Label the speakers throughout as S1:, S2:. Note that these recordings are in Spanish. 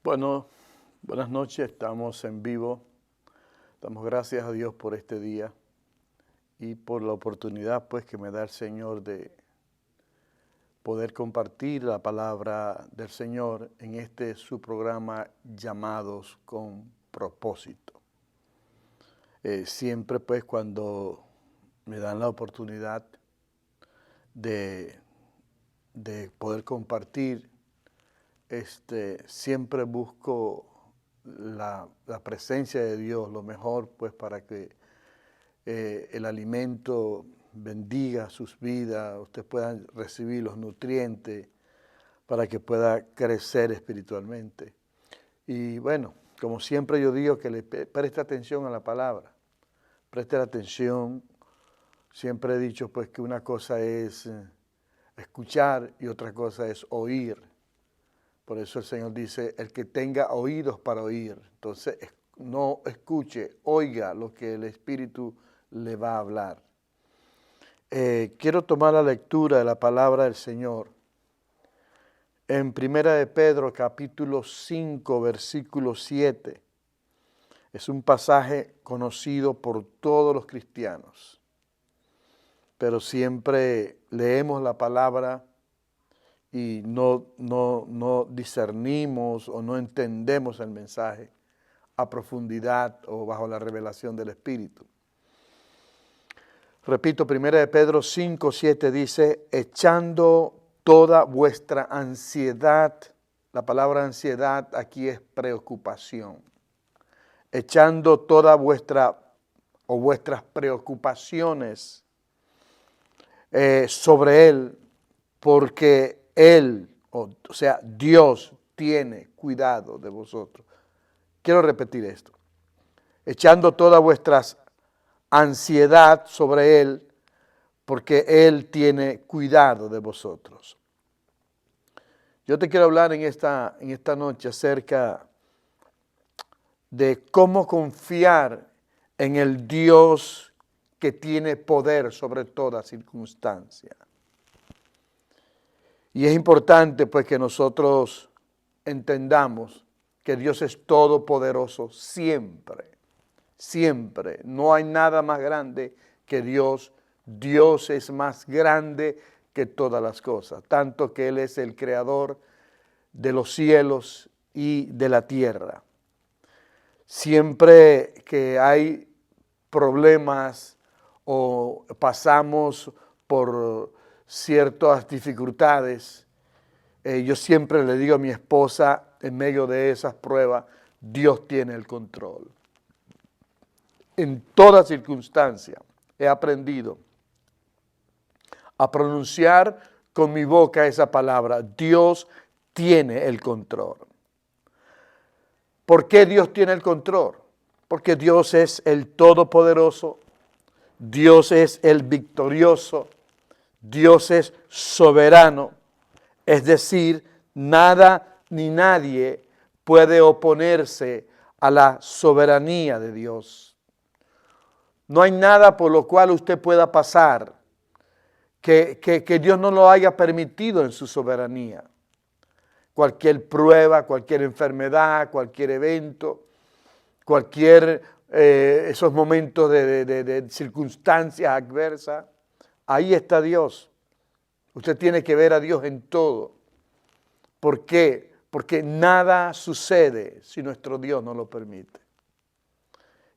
S1: Bueno, buenas noches, estamos en vivo. Damos gracias a Dios por este día y por la oportunidad pues que me da el Señor de poder compartir la palabra del Señor en su programa Llamados con Propósito. Siempre pues cuando me dan la oportunidad de poder compartir, siempre busco la presencia de Dios, lo mejor pues para que el alimento bendiga sus vidas, ustedes puedan recibir los nutrientes para que pueda crecer espiritualmente. Y bueno, como siempre yo digo que le preste atención a la palabra, preste atención. Siempre he dicho pues que una cosa es escuchar y otra cosa es oír. Por eso el Señor dice, el que tenga oídos para oír. Entonces, no escuche, oiga lo que el Espíritu le va a hablar. Quiero tomar la lectura de la palabra del Señor. En 1 de Pedro, capítulo 5, versículo 7. Es un pasaje conocido por todos los cristianos. Pero siempre leemos la palabra y no discernimos o no entendemos el mensaje a profundidad o bajo la revelación del Espíritu. Repito, 1 de Pedro 5, 7 dice, echando toda vuestra ansiedad, la palabra ansiedad aquí es preocupación, echando toda vuestras preocupaciones sobre Él, porque Él, o sea, Dios tiene cuidado de vosotros. Quiero repetir esto. Echando toda vuestra ansiedad sobre Él, porque Él tiene cuidado de vosotros. Yo te quiero hablar en esta noche acerca de cómo confiar en el Dios que tiene poder sobre toda circunstancia. Y es importante pues que nosotros entendamos que Dios es todopoderoso siempre, siempre. No hay nada más grande que Dios. Dios es más grande que todas las cosas, tanto que Él es el creador de los cielos y de la tierra. Siempre que hay problemas o pasamos por ciertas dificultades, yo siempre le digo a mi esposa, en medio de esas pruebas, Dios tiene el control. En toda circunstancia he aprendido a pronunciar con mi boca esa palabra, Dios tiene el control. ¿Por qué Dios tiene el control? Porque Dios es el todopoderoso, Dios es el victorioso, Dios es soberano, es decir, nada ni nadie puede oponerse a la soberanía de Dios. No hay nada por lo cual usted pueda pasar que Dios no lo haya permitido en su soberanía. Cualquier prueba, cualquier enfermedad, cualquier evento, esos momentos de circunstancias adversas, ahí está Dios. Usted tiene que ver a Dios en todo. ¿Por qué? Porque nada sucede si nuestro Dios no lo permite.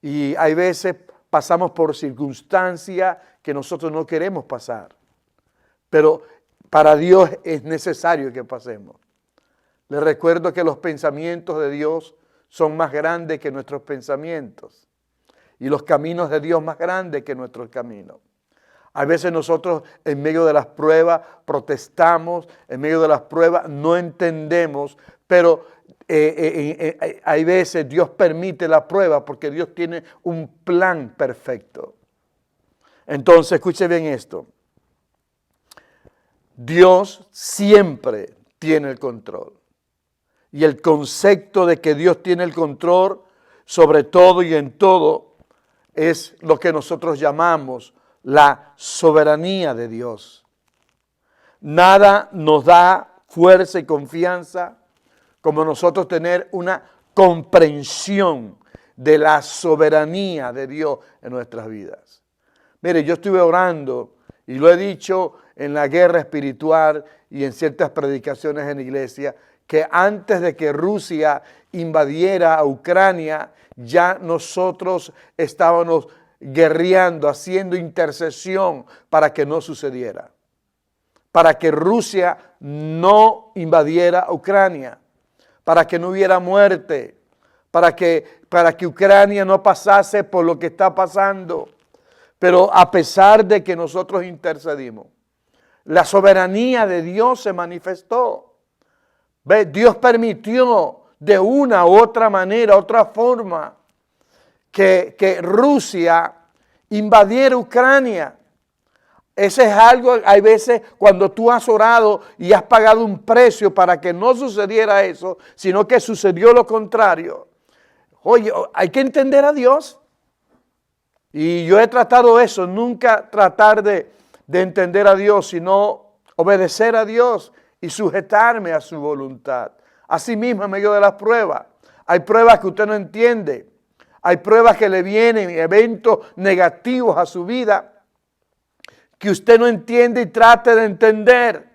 S1: Y hay veces pasamos por circunstancias que nosotros no queremos pasar. Pero para Dios es necesario que pasemos. Les recuerdo que los pensamientos de Dios son más grandes que nuestros pensamientos. Y los caminos de Dios más grandes que nuestros caminos. A veces nosotros en medio de las pruebas protestamos, en medio de las pruebas no entendemos, pero hay veces Dios permite la prueba porque Dios tiene un plan perfecto. Entonces, escuche bien esto. Dios siempre tiene el control. Y el concepto de que Dios tiene el control sobre todo y en todo es lo que nosotros llamamos la soberanía de Dios. Nada nos da fuerza y confianza como nosotros tener una comprensión de la soberanía de Dios en nuestras vidas. Mire, yo estuve orando y lo he dicho en la guerra espiritual y en ciertas predicaciones en la iglesia, que antes de que Rusia invadiera a Ucrania, ya nosotros estábamos guerreando, haciendo intercesión para que no sucediera, para que Rusia no invadiera Ucrania, para que no hubiera muerte, para que Ucrania no pasase por lo que está pasando. Pero a pesar de que nosotros intercedimos, la soberanía de Dios se manifestó. ¿Ve? Dios permitió de una u otra manera, otra forma, que Rusia invadiera Ucrania. Ese es algo, hay veces cuando tú has orado y has pagado un precio para que no sucediera eso, sino que sucedió lo contrario. Oye, hay que entender a Dios. Y yo he tratado eso, nunca tratar de entender a Dios, sino obedecer a Dios y sujetarme a su voluntad. Asimismo, en medio de las pruebas, hay pruebas que usted no entiende, hay pruebas que le vienen, eventos negativos a su vida, que usted no entiende y trate de entender.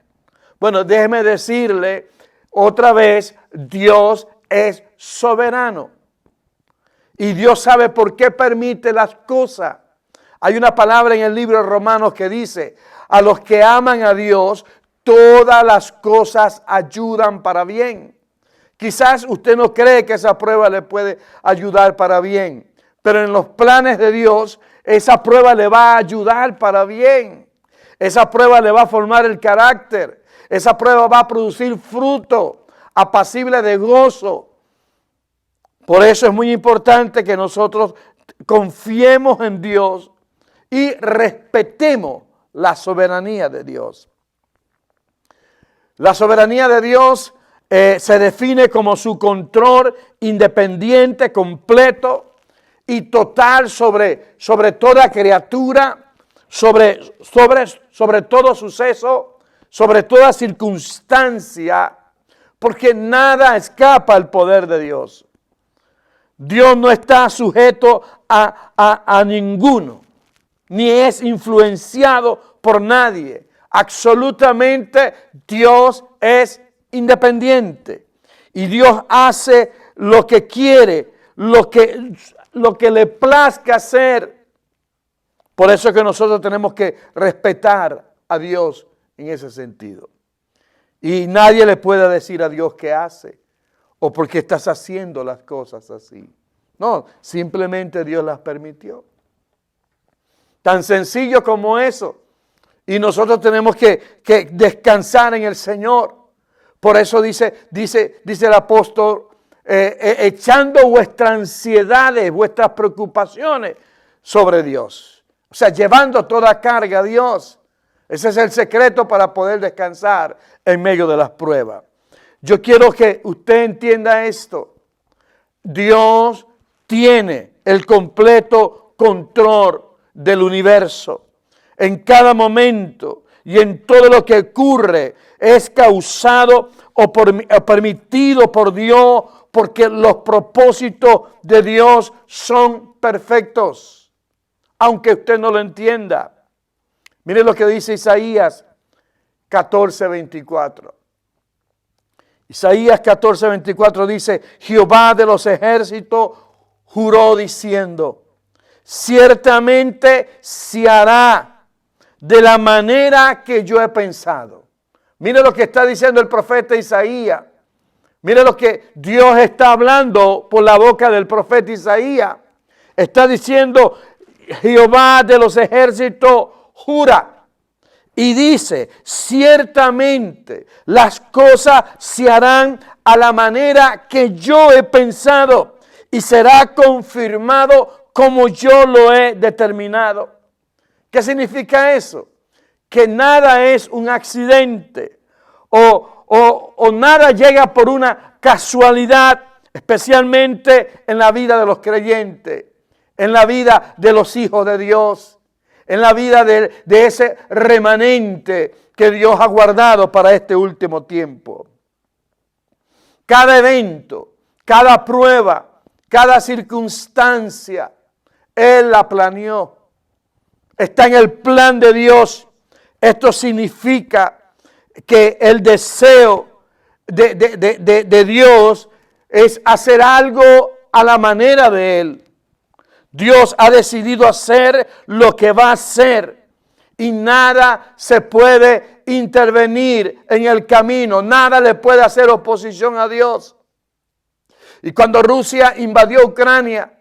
S1: Bueno, déjeme decirle otra vez, Dios es soberano. Y Dios sabe por qué permite las cosas. Hay una palabra en el libro de Romanos que dice, a los que aman a Dios, todas las cosas ayudan para bien. Quizás usted no cree que esa prueba le puede ayudar para bien, pero en los planes de Dios, esa prueba le va a ayudar para bien. Esa prueba le va a formar el carácter. Esa prueba va a producir fruto apacible de gozo. Por eso es muy importante que nosotros confiemos en Dios y respetemos la soberanía de Dios. La soberanía de Dios se define como su control independiente, completo y total sobre toda criatura, sobre todo suceso, sobre toda circunstancia, porque nada escapa al poder de Dios. Dios no está sujeto a ninguno, ni es influenciado por nadie. Absolutamente Dios es independiente. Y Dios hace lo que quiere, lo que le plazca hacer. Por eso es que nosotros tenemos que respetar a Dios en ese sentido. Y nadie le puede decir a Dios qué hace. O porque estás haciendo las cosas así. No, simplemente Dios las permitió. Tan sencillo como eso. Y nosotros tenemos que descansar en el Señor. Por eso dice el apóstol, echando vuestras ansiedades, vuestras preocupaciones sobre Dios. O sea, llevando toda carga a Dios. Ese es el secreto para poder descansar en medio de las pruebas. Yo quiero que usted entienda esto. Dios tiene el completo control del universo. En cada momento y en todo lo que ocurre es causado o permitido por Dios, porque los propósitos de Dios son perfectos, aunque usted no lo entienda. Mire lo que dice Isaías 14:24. Isaías 14:24 dice, Jehová de los ejércitos juró diciendo, ciertamente se hará de la manera que yo he pensado. Mire lo que está diciendo el profeta Isaías. Mire lo que Dios está hablando por la boca del profeta Isaías. Está diciendo, Jehová de los ejércitos jura. Y dice, ciertamente las cosas se harán a la manera que yo he pensado y será confirmado como yo lo he determinado. ¿Qué significa eso? Que nada es un accidente o nada llega por una casualidad, especialmente en la vida de los creyentes, en la vida de los hijos de Dios. En la vida de ese remanente que Dios ha guardado para este último tiempo. cada evento, cada prueba, cada circunstancia, Él la planeó. Está en el plan de Dios. Esto significa que el deseo de Dios es hacer algo a la manera de Él. Dios ha decidido hacer lo que va a hacer y nada se puede intervenir en el camino, nada le puede hacer oposición a Dios. Y cuando Rusia invadió Ucrania,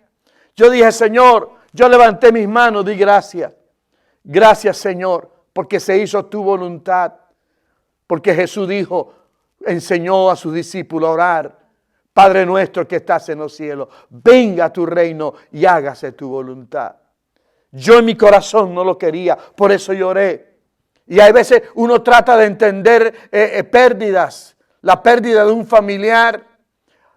S1: yo dije, Señor, yo levanté mis manos, di gracias. Gracias, Señor, porque se hizo tu voluntad. Porque Jesús dijo, enseñó a sus discípulos a orar. Padre nuestro que estás en los cielos, venga a tu reino y hágase tu voluntad. Yo en mi corazón no lo quería, por eso lloré. Y hay veces uno trata de entender pérdidas, la pérdida de un familiar.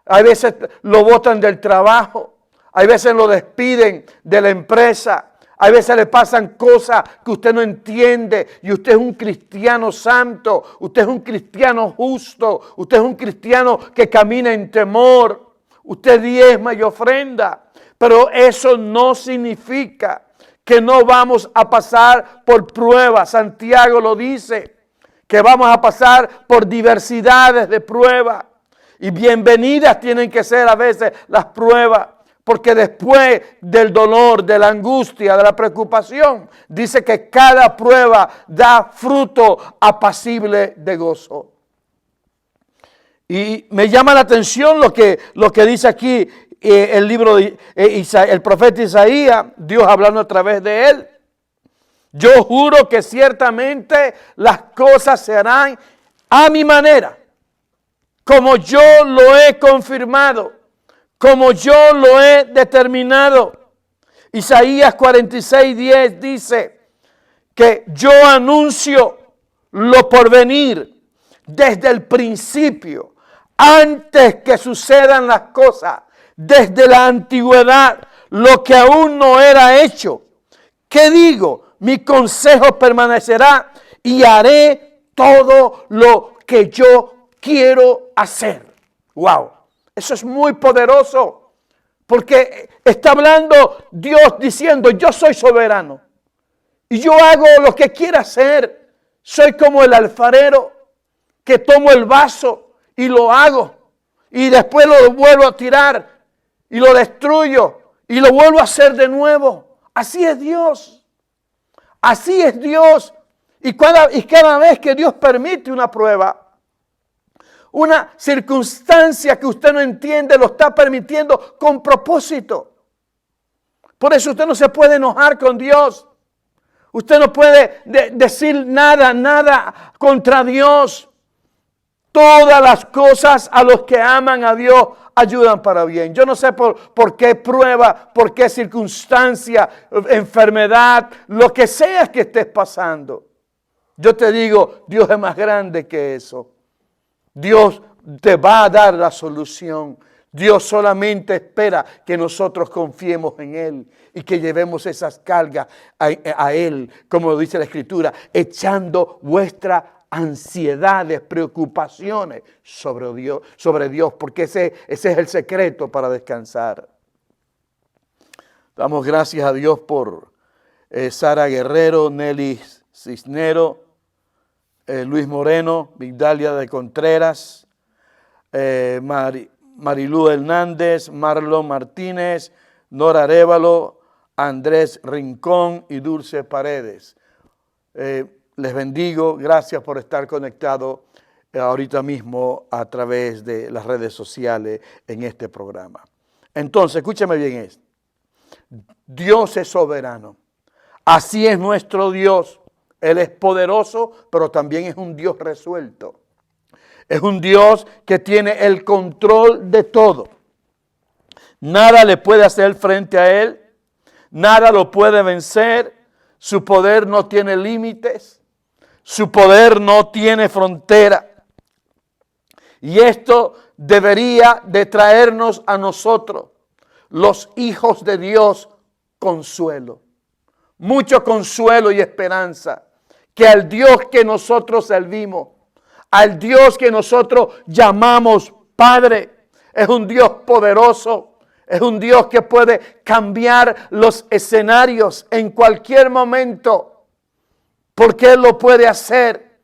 S1: Hay veces lo botan del trabajo, hay veces lo despiden de la empresa. Hay veces le pasan cosas que usted no entiende y usted es un cristiano santo, usted es un cristiano justo, usted es un cristiano que camina en temor, usted diezma y ofrenda, pero eso no significa que no vamos a pasar por pruebas. Santiago lo dice, que vamos a pasar por diversidades de pruebas y bienvenidas tienen que ser a veces las pruebas. Porque después del dolor, de la angustia, de la preocupación, dice que cada prueba da fruto apacible de gozo. Y me llama la atención lo que dice aquí el libro de el profeta Isaías, Dios hablando a través de él. Yo juro que ciertamente las cosas se harán a mi manera, como yo lo he confirmado. Como yo lo he determinado. Isaías 46:10 dice que yo anuncio lo por venir desde el principio, antes que sucedan las cosas, desde la antigüedad, lo que aún no era hecho. ¿Qué digo? Mi consejo permanecerá y haré todo lo que yo quiero hacer. ¡Wow! Eso es muy poderoso, porque está hablando Dios diciendo, yo soy soberano y yo hago lo que quiera hacer. Soy como el alfarero que tomo el vaso y lo hago y después lo vuelvo a tirar y lo destruyo y lo vuelvo a hacer de nuevo. Así es Dios. Así es Dios. Y cada vez que Dios permite una prueba, una circunstancia que usted no entiende, lo está permitiendo con propósito. Por eso usted no se puede enojar con Dios. Usted no puede decir nada contra Dios. Todas las cosas a los que aman a Dios ayudan para bien. Yo no sé por qué prueba, por qué circunstancia, enfermedad, lo que sea que estés pasando. Yo te digo, Dios es más grande que eso. Dios te va a dar la solución. Dios solamente espera que nosotros confiemos en Él y que llevemos esas cargas a Él, como dice la Escritura, echando vuestras ansiedades, preocupaciones sobre Dios, porque ese es el secreto para descansar. Damos gracias a Dios por Sara Guerrero, Nelly Cisnero, Luis Moreno, Vigdalia de Contreras, Marilú Hernández, Marlon Martínez, Nora Arévalo, Andrés Rincón y Dulce Paredes. Les bendigo, gracias por estar conectados ahorita mismo a través de las redes sociales en este programa. Entonces, escúchame bien esto. Dios es soberano. Así es nuestro Dios. Él es poderoso, pero también es un Dios resuelto. Es un Dios que tiene el control de todo. Nada le puede hacer frente a Él. Nada lo puede vencer. Su poder no tiene límites. Su poder no tiene frontera. Y esto debería de traernos a nosotros, los hijos de Dios, consuelo. Mucho consuelo y esperanza. Que al Dios que nosotros servimos, al Dios que nosotros llamamos Padre, es un Dios poderoso, es un Dios que puede cambiar los escenarios en cualquier momento, porque Él lo puede hacer.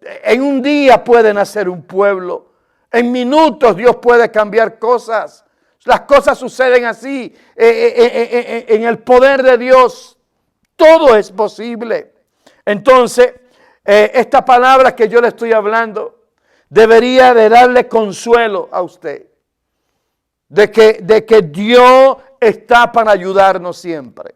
S1: En un día puede nacer un pueblo, en minutos Dios puede cambiar cosas. Las cosas suceden así, en el poder de Dios, todo es posible. Entonces, esta palabra que yo le estoy hablando debería de darle consuelo a usted, de que Dios está para ayudarnos siempre.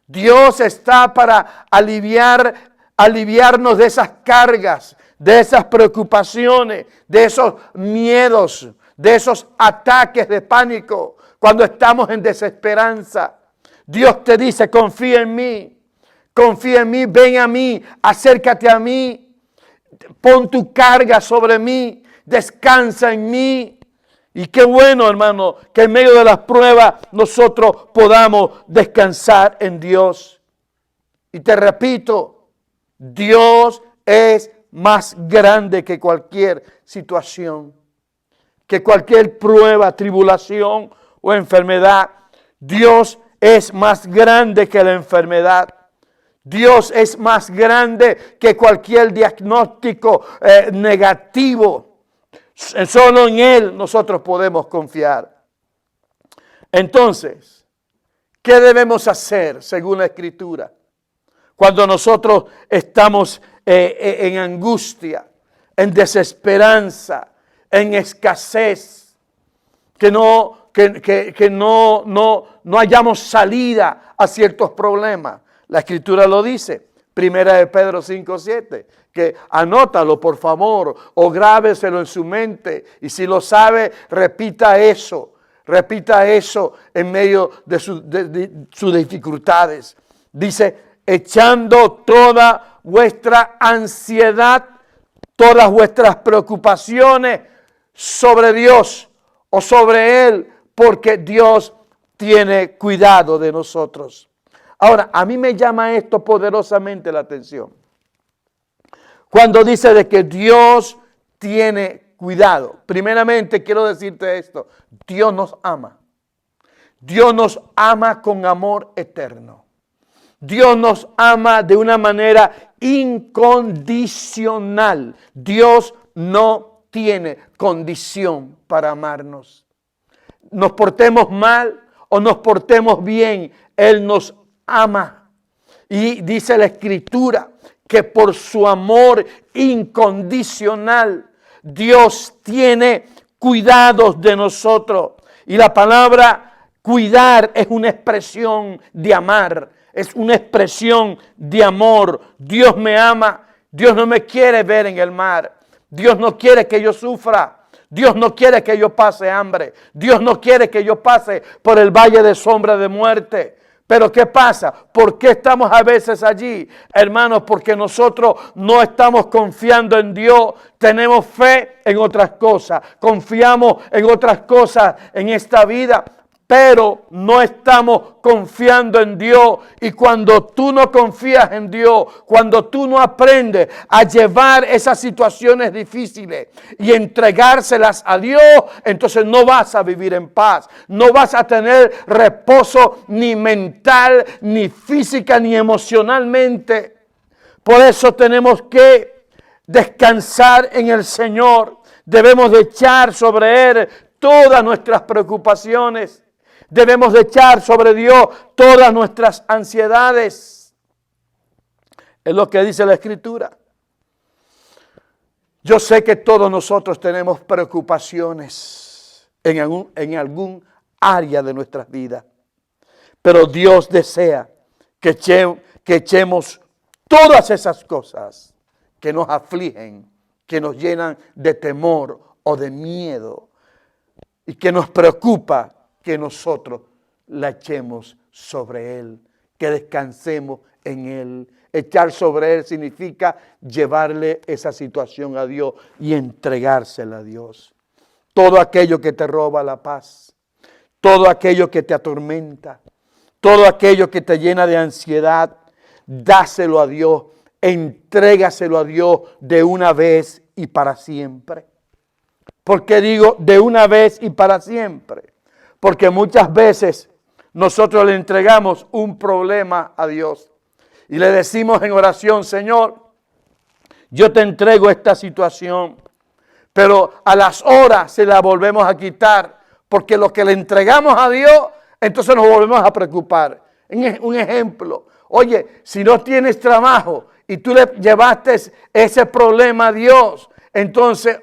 S1: Dios está para aliviarnos de esas cargas, de esas preocupaciones, de esos miedos, de esos ataques de pánico, cuando estamos en desesperanza. Dios te dice, confía en mí, ven a mí, acércate a mí, pon tu carga sobre mí, descansa en mí. Y qué bueno, hermano, que en medio de las pruebas nosotros podamos descansar en Dios. Y te repito, Dios es más grande que cualquier situación, que cualquier prueba, tribulación o enfermedad. Dios es más grande que la enfermedad. Dios es más grande que cualquier diagnóstico negativo. Solo en Él nosotros podemos confiar. Entonces, ¿qué debemos hacer según la Escritura? Cuando nosotros estamos en angustia, en desesperanza, en escasez, que no hayamos salida a ciertos problemas. La Escritura lo dice, 1 Pedro 5:7, que anótalo por favor o grábeselo en su mente, y si lo sabe, repita eso en medio de sus dificultades. Dice, echando toda vuestra ansiedad, todas vuestras preocupaciones sobre Dios o sobre Él, porque Dios tiene cuidado de nosotros. Ahora, a mí me llama esto poderosamente la atención. Cuando dice de que Dios tiene cuidado. Primeramente quiero decirte esto, Dios nos ama. Dios nos ama con amor eterno. Dios nos ama de una manera incondicional. Dios no tiene condición para amarnos. Nos portemos mal o nos portemos bien, Él nos ama. Y dice la Escritura que por su amor incondicional, Dios tiene cuidados de nosotros. Y la palabra cuidar es una expresión de amar. Es una expresión de amor. Dios me ama. Dios no me quiere ver en el mar. Dios no quiere que yo sufra. Dios no quiere que yo pase hambre. Dios no quiere que yo pase por el valle de sombra de muerte. Pero ¿qué pasa? ¿Por qué estamos a veces allí? Hermanos, porque nosotros no estamos confiando en Dios. Tenemos fe en otras cosas. Confiamos en otras cosas en esta vida. Pero no estamos confiando en Dios. Y cuando tú no confías en Dios, cuando tú no aprendes a llevar esas situaciones difíciles y entregárselas a Dios, entonces no vas a vivir en paz. No vas a tener reposo ni mental, ni física, ni emocionalmente. Por eso tenemos que descansar en el Señor. Debemos de echar sobre Él todas nuestras preocupaciones. Debemos de echar sobre Dios todas nuestras ansiedades. Es lo que dice la Escritura. Yo sé que todos nosotros tenemos preocupaciones en algún área de nuestras vidas. Pero Dios desea que echemos todas esas cosas que nos afligen, que nos llenan de temor o de miedo y que nos preocupa, que nosotros la echemos sobre Él, que descansemos en Él. Echar sobre Él significa llevarle esa situación a Dios y entregársela a Dios. Todo aquello que te roba la paz, todo aquello que te atormenta, todo aquello que te llena de ansiedad, dáselo a Dios, entrégaselo a Dios de una vez y para siempre. ¿Por qué digo de una vez y para siempre? Porque muchas veces nosotros le entregamos un problema a Dios y le decimos en oración, Señor, yo te entrego esta situación, pero a las horas se la volvemos a quitar, porque lo que le entregamos a Dios, entonces nos volvemos a preocupar. Un ejemplo, oye, si no tienes trabajo y tú le llevaste ese problema a Dios, entonces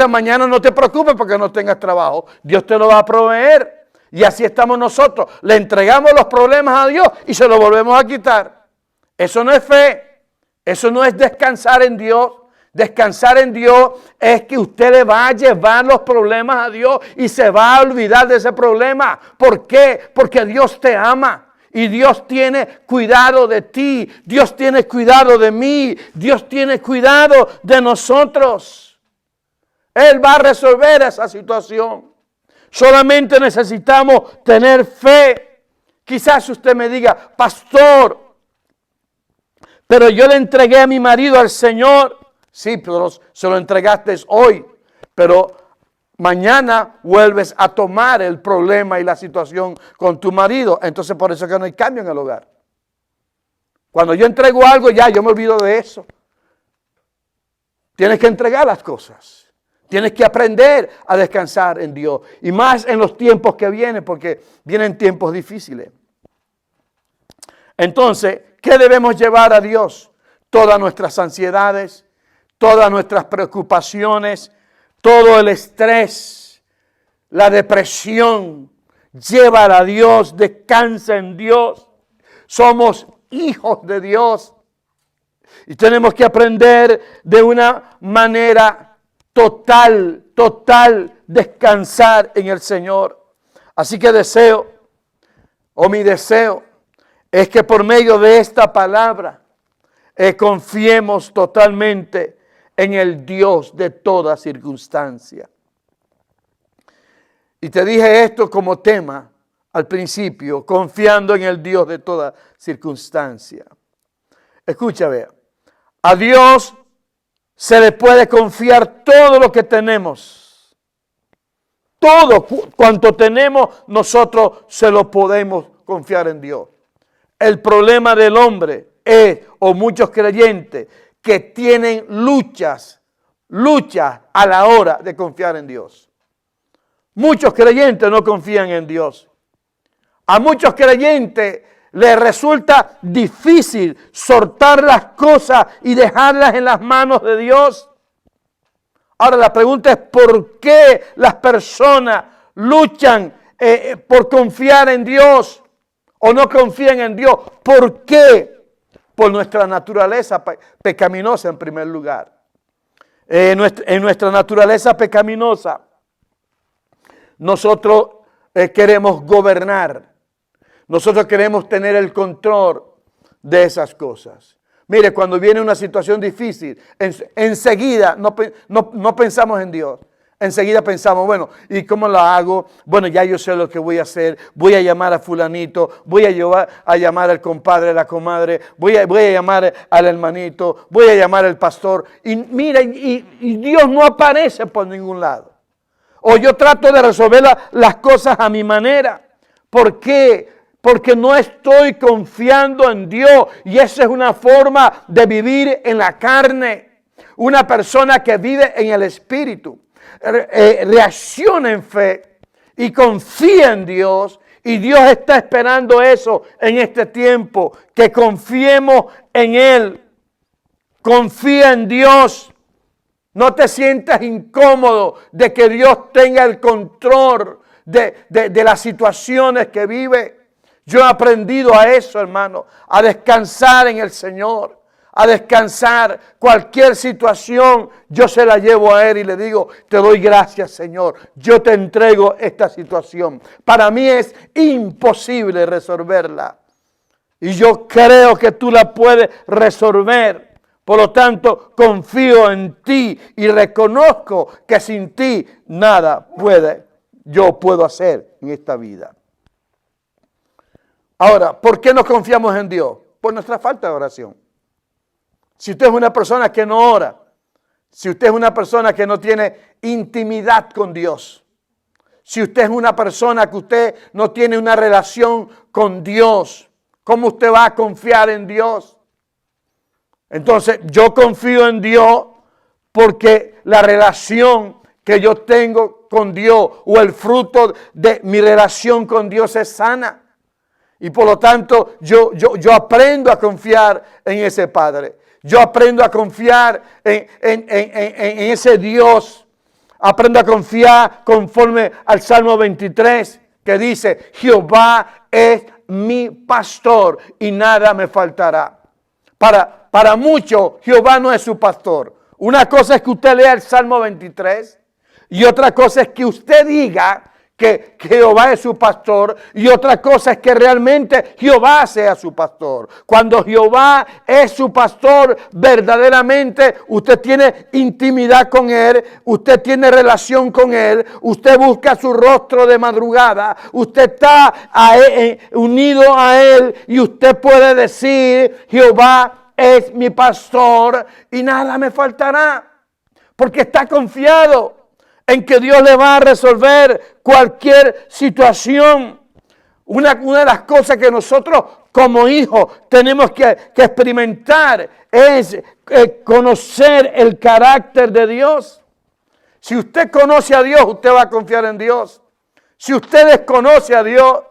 S1: mañana no te preocupes porque no tengas trabajo, Dios te lo va a proveer. Y así estamos nosotros, le entregamos los problemas a Dios y se los volvemos a quitar. Eso no es fe, eso no es descansar en Dios. Descansar en Dios es que usted le va a llevar los problemas a Dios y se va a olvidar de ese problema. ¿Por qué? Porque Dios te ama y Dios tiene cuidado de ti. Dios tiene cuidado de mí. Dios tiene cuidado de nosotros. Él va a resolver esa situación. Solamente necesitamos tener fe. Quizás usted me diga, pastor, pero yo le entregué a mi marido al Señor. Sí, pero se lo entregaste hoy, pero mañana vuelves a tomar el problema y la situación con tu marido. Entonces por eso es que no hay cambio en el hogar. Cuando yo entrego algo ya, yo me olvido de eso. Tienes que entregar las cosas. Tienes que aprender a descansar en Dios. Y más en los tiempos que vienen, porque vienen tiempos difíciles. Entonces, ¿qué debemos llevar a Dios? Todas nuestras ansiedades, todas nuestras preocupaciones, todo el estrés, la depresión, llévala a Dios, descansa en Dios. Somos hijos de Dios y tenemos que aprender de una manera total, descansar en el Señor. Así que mi deseo es que por medio de esta palabra confiemos totalmente en el Dios de toda circunstancia. Y te dije esto como tema al principio, confiando en el Dios de toda circunstancia. Escucha, vea, a Dios se le puede confiar todo lo que tenemos. Todo cuanto tenemos, nosotros se lo podemos confiar en Dios. El problema del hombre o muchos creyentes, que tienen luchas a la hora de confiar en Dios. Muchos creyentes no confían en Dios. A muchos creyentes les resulta difícil soltar las cosas y dejarlas en las manos de Dios. Ahora la pregunta es, ¿por qué las personas luchan por confiar en Dios o no confían en Dios? ¿Por qué? Por nuestra naturaleza pecaminosa en primer lugar. En nuestra naturaleza pecaminosa, nosotros queremos gobernar. Nosotros queremos tener el control de esas cosas. Mire, cuando viene una situación difícil, enseguida no pensamos en Dios. Enseguida pensamos, bueno, ¿y cómo lo hago? Bueno, ya yo sé lo que voy a hacer. Voy a llamar a fulanito, voy a llamar al compadre, a la comadre, voy a llamar al hermanito, voy a llamar al pastor. Y mira, y Dios no aparece por ningún lado. O yo trato de resolver las cosas a mi manera. ¿Por qué? Porque no estoy confiando en Dios. Y esa es una forma de vivir en la carne. Una persona que vive en el Espíritu reacciona en fe y confía en Dios, y Dios está esperando eso en este tiempo, que confiemos en Él. Confía en Dios. No te sientas incómodo de que Dios tenga el control de las situaciones que vive. Yo he aprendido a eso, hermano, a descansar en el Señor. A descansar. Cualquier situación yo se la llevo a Él y le digo, te doy gracias, Señor, yo te entrego esta situación. Para mí es imposible resolverla y yo creo que tú la puedes resolver. Por lo tanto, confío en ti y reconozco que sin ti nada yo puedo hacer en esta vida. Ahora, ¿por qué no confiamos en Dios? Por nuestra falta de oración. Si usted es una persona que no ora, Si usted es una persona que no tiene intimidad con Dios, si usted es una persona que usted no tiene una relación con Dios, ¿cómo usted va a confiar en Dios? Entonces, yo confío en Dios porque la relación que yo tengo con Dios o el fruto de mi relación con Dios es sana. Y por lo tanto, yo aprendo a confiar en ese Padre. Yo aprendo a confiar en ese Dios. Aprendo a confiar conforme al Salmo 23, que dice, Jehová es mi pastor y nada me faltará. Para muchos, Jehová no es su pastor. Una cosa es que usted lea el Salmo 23 y otra cosa es que usted diga que Jehová es su pastor, y otra cosa es que realmente Jehová sea su pastor. Cuando Jehová es su pastor, verdaderamente usted tiene intimidad con Él, usted tiene relación con Él, usted busca su rostro de madrugada, usted está unido a Él y usted puede decir, Jehová es mi pastor y nada me faltará, porque está confiado en que Dios le va a resolver cualquier situación. Una de las cosas que nosotros como hijos tenemos que experimentar es conocer el carácter de Dios. Si usted conoce a Dios, usted va a confiar en Dios. Si usted desconoce a Dios,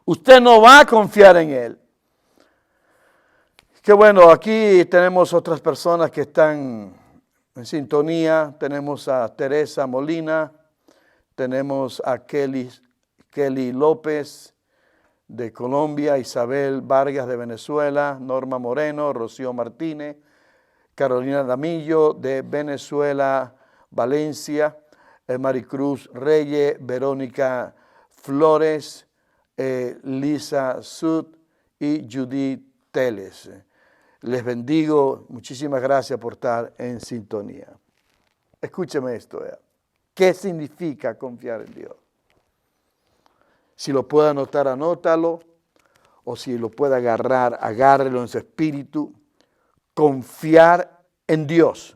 S1: usted no va a confiar en Él. Qué bueno, aquí tenemos otras personas que están en sintonía. Tenemos a Teresa Molina, tenemos a Kelly López de Colombia, Isabel Vargas de Venezuela, Norma Moreno, Rocío Martínez, Carolina Damillo de Venezuela, Valencia, Maricruz Reyes, Verónica Flores, Lisa Sud y Judith Teles. Les bendigo, muchísimas gracias por estar en sintonía. Escúcheme esto, ¿qué significa confiar en Dios? Si lo puede anotar, anótalo, o si lo puede agarrar, agárrelo en su espíritu. Confiar en Dios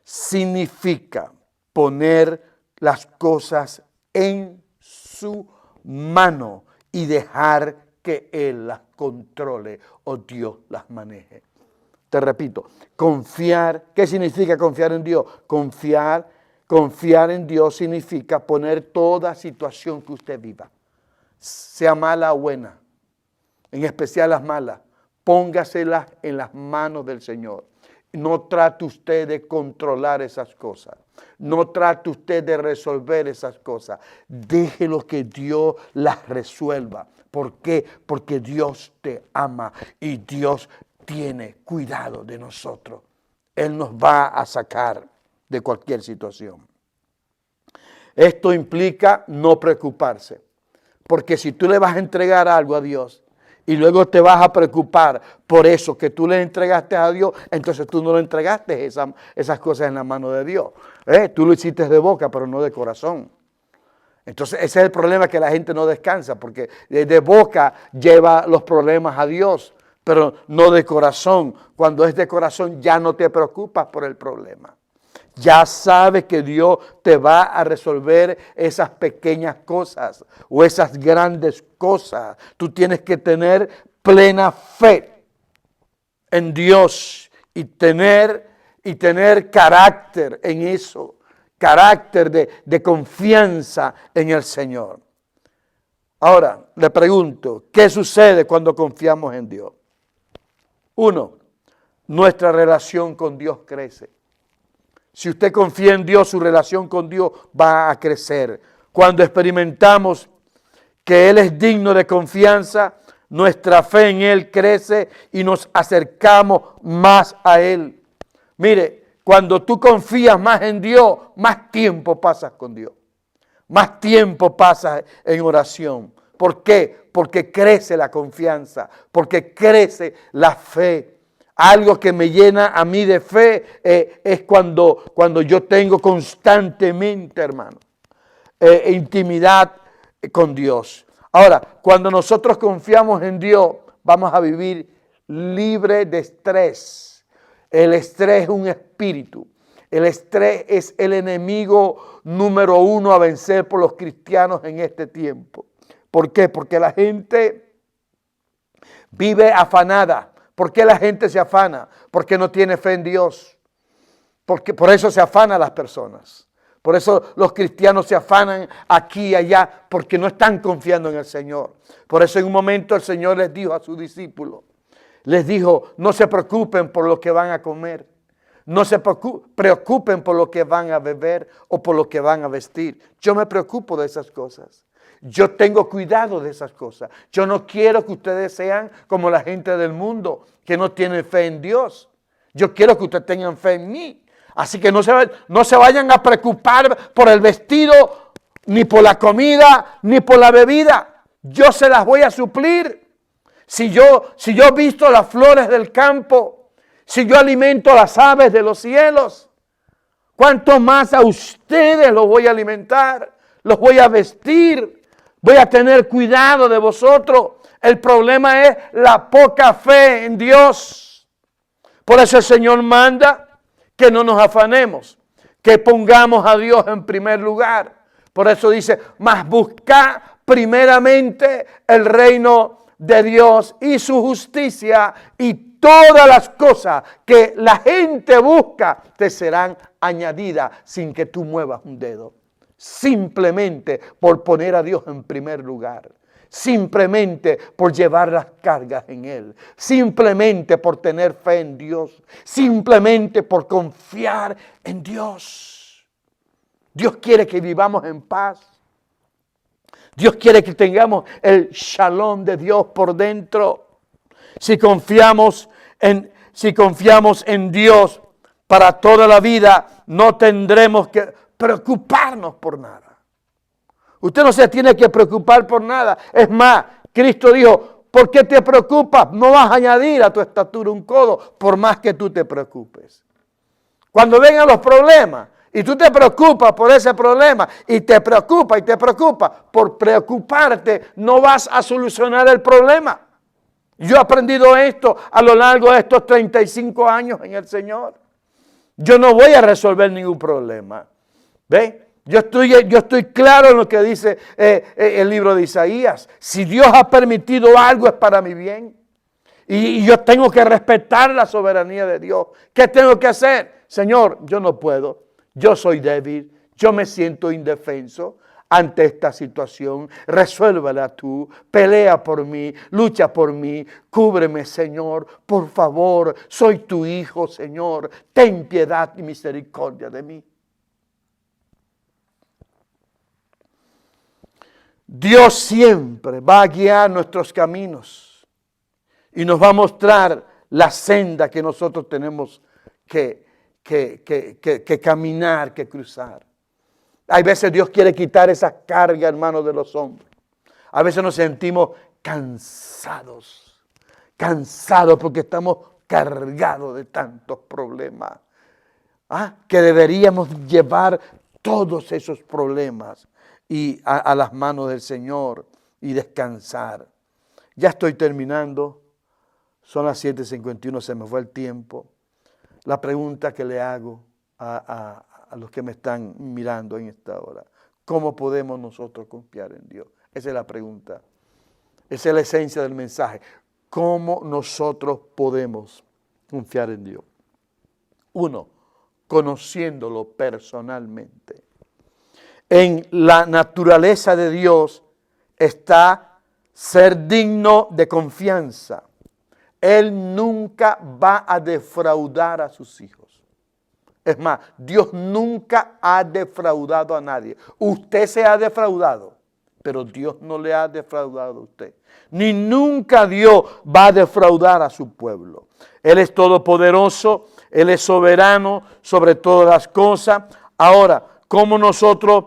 S1: significa poner las cosas en su mano y dejar que Él las controle o Dios las maneje. Te repito, confiar, ¿qué significa confiar en Dios? Confiar en Dios significa poner toda situación que usted viva, sea mala o buena, en especial las malas, póngaselas en las manos del Señor. No trate usted de controlar esas cosas. No trate usted de resolver esas cosas. Déjelo que Dios las resuelva. ¿Por qué? Porque Dios te ama y Dios tiene cuidado de nosotros. Él nos va a sacar de cualquier situación. Esto implica no preocuparse. Porque si tú le vas a entregar algo a Dios y luego te vas a preocupar por eso que tú le entregaste a Dios, entonces tú no le entregaste esas cosas en la mano de Dios. Tú lo hiciste de boca, pero no de corazón. Entonces ese es el problema, que la gente no descansa, porque de boca lleva los problemas a Dios, pero no de corazón. Cuando es de corazón ya no te preocupas por el problema. Ya sabes que Dios te va a resolver esas pequeñas cosas o esas grandes cosas. Tú tienes que tener plena fe en Dios y tener carácter en eso, carácter de confianza en el Señor. Ahora, le pregunto, ¿qué sucede cuando confiamos en Dios? 1, nuestra relación con Dios crece. Si usted confía en Dios, su relación con Dios va a crecer. Cuando experimentamos que Él es digno de confianza, nuestra fe en Él crece y nos acercamos más a Él. Mire, cuando tú confías más en Dios, más tiempo pasas con Dios. Más tiempo pasas en oración. ¿Por qué? Porque crece la confianza, porque crece la fe. Algo que me llena a mí de fe es cuando yo tengo constantemente, hermano, intimidad con Dios. Ahora, cuando nosotros confiamos en Dios, vamos a vivir libre de estrés. El estrés es un espíritu. El estrés es el enemigo número uno a vencer por los cristianos en este tiempo. ¿Por qué? Porque la gente vive afanada. ¿Por qué la gente se afana? Porque no tiene fe en Dios. Porque por eso se afanan las personas. Por eso los cristianos se afanan aquí y allá, porque no están confiando en el Señor. Por eso en un momento el Señor les dijo a sus discípulos, les dijo, no se preocupen por lo que van a comer. No se preocupen por lo que van a beber o por lo que van a vestir. Yo me preocupo de esas cosas. Yo tengo cuidado de esas cosas. Yo no quiero que ustedes sean como la gente del mundo que no tienen fe en Dios. Yo quiero que ustedes tengan fe en mí. Así que no se vayan a preocupar por el vestido, ni por la comida, ni por la bebida. Yo se las voy a suplir. Si yo visto las flores del campo, si yo alimento a las aves de los cielos, ¿cuánto más a ustedes los voy a alimentar? Los voy a vestir. Voy a tener cuidado de vosotros. El problema es la poca fe en Dios. Por eso el Señor manda que no nos afanemos, que pongamos a Dios en primer lugar. Por eso dice, mas buscad primeramente el reino de Dios y su justicia, y todas las cosas que la gente busca te serán añadidas sin que tú muevas un dedo. Simplemente por poner a Dios en primer lugar. Simplemente por llevar las cargas en Él. Simplemente por tener fe en Dios. Simplemente por confiar en Dios. Dios quiere que vivamos en paz. Dios quiere que tengamos el shalom de Dios por dentro. Si confiamos en Dios para toda la vida, no tendremos que preocuparnos por nada. Usted no se tiene que preocupar por nada. Es más, Cristo dijo, ¿por qué te preocupas? No vas a añadir a tu estatura un codo, por más que tú te preocupes. Cuando vengan los problemas, y tú te preocupas por ese problema, y te preocupa, por preocuparte, no vas a solucionar el problema. Yo he aprendido esto a lo largo de estos 35 años en el Señor. Yo no voy a resolver ningún problema. ¿Ve? Yo estoy claro en lo que dice el libro de Isaías. Si Dios ha permitido algo es para mi bien. Y yo tengo que respetar la soberanía de Dios. ¿Qué tengo que hacer? Señor, yo no puedo. Yo soy débil. Yo me siento indefenso ante esta situación. Resuélvala tú. Pelea por mí. Lucha por mí. Cúbreme, Señor. Por favor, soy tu hijo, Señor. Ten piedad y misericordia de mí. Dios siempre va a guiar nuestros caminos y nos va a mostrar la senda que nosotros tenemos que caminar, que cruzar. Hay veces Dios quiere quitar esa carga, hermanos, de los hombros. A veces nos sentimos cansados porque estamos cargados de tantos problemas. Que deberíamos llevar todos esos problemas y a las manos del Señor y descansar. Ya estoy terminando. Son las 7:51, se me fue el tiempo. La pregunta que le hago a los que me están mirando en esta hora: ¿cómo podemos nosotros confiar en Dios? Esa es la pregunta. Esa es la esencia del mensaje. ¿Cómo nosotros podemos confiar en Dios? 1, conociéndolo personalmente. En la naturaleza de Dios está ser digno de confianza. Él nunca va a defraudar a sus hijos. Es más, Dios nunca ha defraudado a nadie. Usted se ha defraudado, pero Dios no le ha defraudado a usted. Ni nunca Dios va a defraudar a su pueblo. Él es todopoderoso, Él es soberano sobre todas las cosas. Ahora, ¿cómo nosotros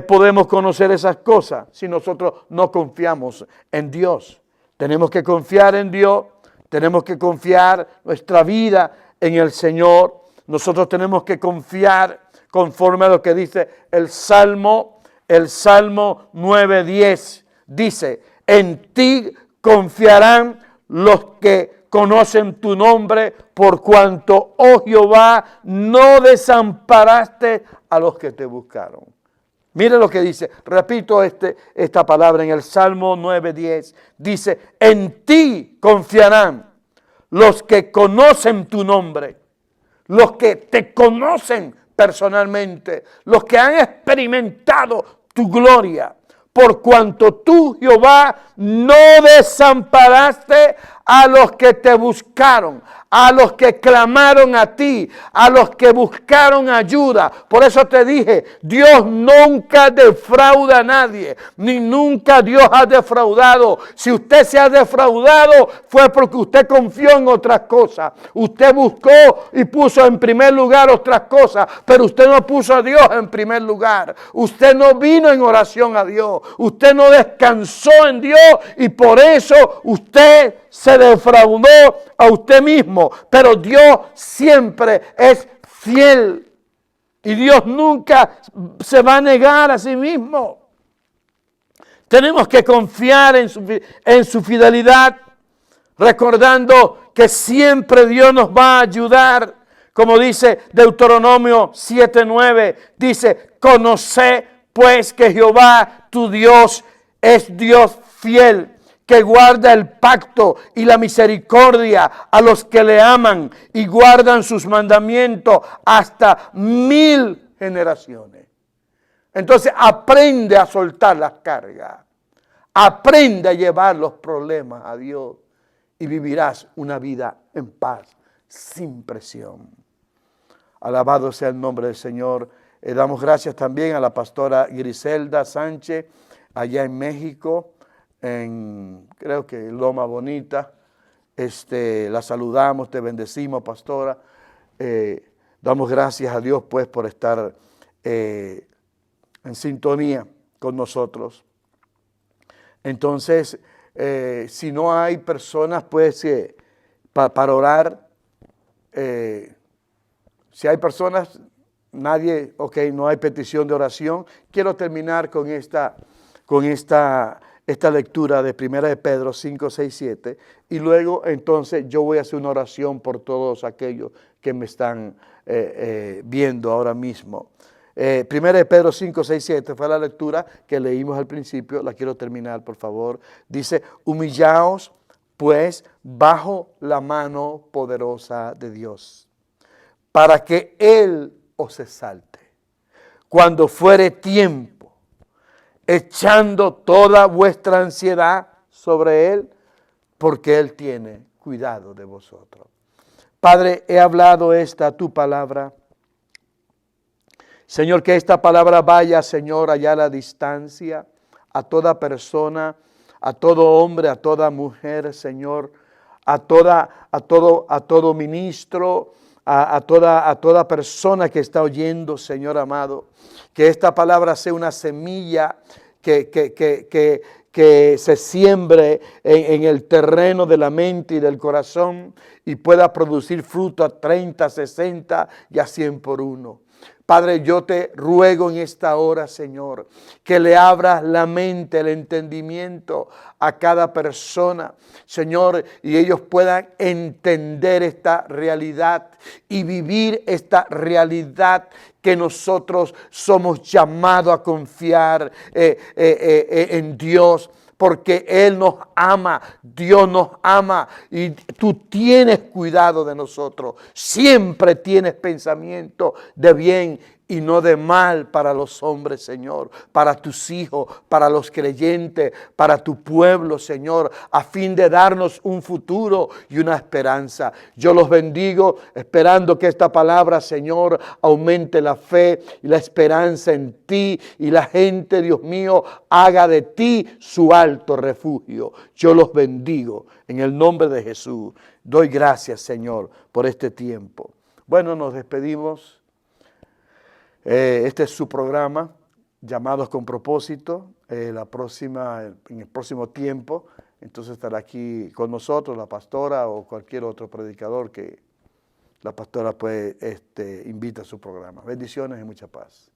S1: podemos conocer esas cosas si nosotros no confiamos en Dios? Tenemos que confiar en Dios, tenemos que confiar nuestra vida en el Señor. Nosotros tenemos que confiar conforme a lo que dice el Salmo 9:10. Dice, en ti confiarán los que
S2: conocen tu nombre, por cuanto, oh Jehová, no desamparaste a los que te buscaron. Mire lo que dice, repito esta palabra en el Salmo 9:10, dice, en ti confiarán los que conocen tu nombre, los que te conocen personalmente, los que han experimentado tu gloria, por cuanto tú, Jehová, no desamparaste a los que te buscaron, a los que clamaron a ti, a los que buscaron ayuda. Por eso te dije, Dios nunca defrauda a nadie, ni nunca Dios ha defraudado. Si usted se ha defraudado, fue porque usted confió en otras cosas. Usted buscó y puso en primer lugar otras cosas, pero usted no puso a Dios en primer lugar. Usted no vino en oración a Dios. Usted no descansó en Dios y por eso usted se defraudó a usted mismo. Pero Dios siempre es fiel y Dios nunca se va a negar a sí mismo. Tenemos que confiar en su fidelidad, recordando que siempre Dios nos va a ayudar. Como dice Deuteronomio 7:9, dice, conoced pues que Jehová tu Dios es Dios fiel, que guarda el pacto y la misericordia a los que le aman y guardan sus mandamientos hasta 1000 generaciones. Entonces aprende a soltar las cargas, aprende a llevar los problemas a Dios y vivirás una vida en paz, sin presión. Alabado sea el nombre del Señor. Damos gracias también a la pastora Griselda Sánchez, allá en México, creo que Loma Bonita. La saludamos, te bendecimos, pastora. Damos gracias a Dios pues por estar en sintonía con nosotros. Entonces, si no hay personas pues para orar, si hay personas, nadie, ok, no hay petición de oración. Quiero terminar con esta lectura de 1 de Pedro 5, 6, 7 y luego entonces yo voy a hacer una oración por todos aquellos que me están viendo ahora mismo. 1 de Pedro 5, 6, 7 fue la lectura que leímos al principio, la quiero terminar por favor. Dice, humillaos pues bajo la mano poderosa de Dios, para que Él os exalte cuando fuere tiempo, echando toda vuestra ansiedad sobre Él, porque Él tiene cuidado de vosotros. Padre, he hablado tu palabra. Señor, que esta palabra vaya, Señor, allá a la distancia, a toda persona, a todo hombre, a toda mujer, Señor, a todo ministro, a toda persona que está oyendo, Señor amado. Que esta palabra sea una semilla que se siembre en el terreno de la mente y del corazón y pueda producir fruto a 30, 60 y a 100 por uno. Padre, yo te ruego en esta hora, Señor, que le abras la mente, el entendimiento a cada persona, Señor, y ellos puedan entender esta realidad y vivir esta realidad que nosotros somos llamados a confiar en Dios. Porque Él nos ama, Dios nos ama y tú tienes cuidado de nosotros. Siempre tienes pensamiento de bien y no de mal para los hombres, Señor, para tus hijos, para los creyentes, para tu pueblo, Señor, a fin de darnos un futuro y una esperanza. Yo los bendigo esperando que esta palabra, Señor, aumente la fe y la esperanza en ti y la gente, Dios mío, haga de ti su alto refugio. Yo los bendigo en el nombre de Jesús. Doy gracias, Señor, por este tiempo. Bueno, nos despedimos. Este es su programa, Llamados con Propósito. En el próximo tiempo, entonces estará aquí con nosotros la pastora o cualquier otro predicador que la pastora pues invita a su programa. Bendiciones y mucha paz.